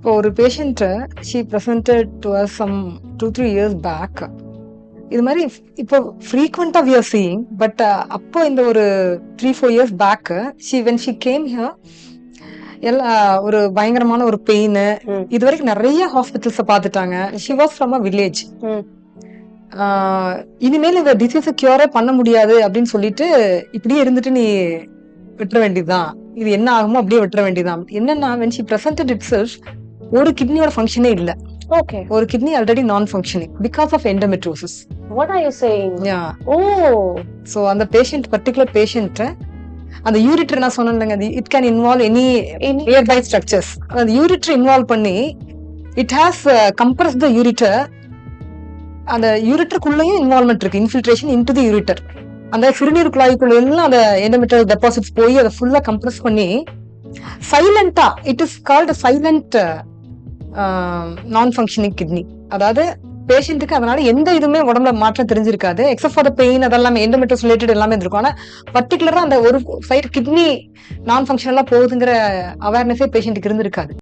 இப்போ ஒரு patient she presented to us some 2-3 years back. இது மாதிரி இப்போ ஃப்ரீக்வெண்டா வி ஆர் சீயிங். பட் அப்போ இந்த ஒரு 3-4 years back when she came here எல்லா ஒரு பயங்கரமான ஒரு பெயின். இது வரைக்கும் நிறைய ஹாஸ்பிட்டல்ஸ பாத்துட்டாங்க. She was from a village. இனிமேல் இந்த டிசீஸை கியூரே பண்ண முடியாது அப்படின்னு சொல்லிட்டு இப்படியே இருந்துட்டு நீ விட்டுற வேண்டியதுதான், இது என்ன ஆகுமோ அப்படியே விட்டுற வேண்டியதான். என்னன்னா when she presented itself ஒரு கிட்னியோட ஃபங்க்ஷனே இல்ல. Okay. ஒரு kidney already non functioning because of endometriosis. What are you saying? Yeah. Oh. So அந்த பேஷண்ட் பர்டிகுலர் பேஷண்ட் அந்த யூரிட்டர் நான் சொன்னேன்லங்க, it can involve any nearby structures. அந்த யூரிட்டர் இன்வால்வ் பண்ணி it has compress the ureter. அந்த யூரிட்டருக்குள்ளேயும் involvement இருக்கு, infiltration into the ureter. அந்த சிறுநீர் குழாய்க்குள்ள எல்லாம் அந்த எண்டோமெட்ரியல் டெபாசிட்ஸ் போய் அதை ஃபுல்லா கம்ப்ரஸ் பண்ணி சைலண்டா, இட் இஸ் கால்ட் சைலண்ட் நான் ஃபங்க்ஷனிங் கிட்னி. அதாவது பேஷண்ட்டுக்கு அதனால எந்த இதுவுமே உடம்புல மாற்றம் தெரிஞ்சிருக்காது, எக்ஸப்ட் ஃபார் த பெயின். அதெல்லாம் எண்டோமெட்ரோஸ் ரிலேட்டட் எல்லாமே இருக்கும். ஆனா பர்டிகுலரா அந்த ஒரு சைடு கிட்னி நான் ஃபங்க்ஷனலா போகுதுங்கிற அவேர்னஸே பேஷண்ட்டுக்கு இருந்திருக்காது.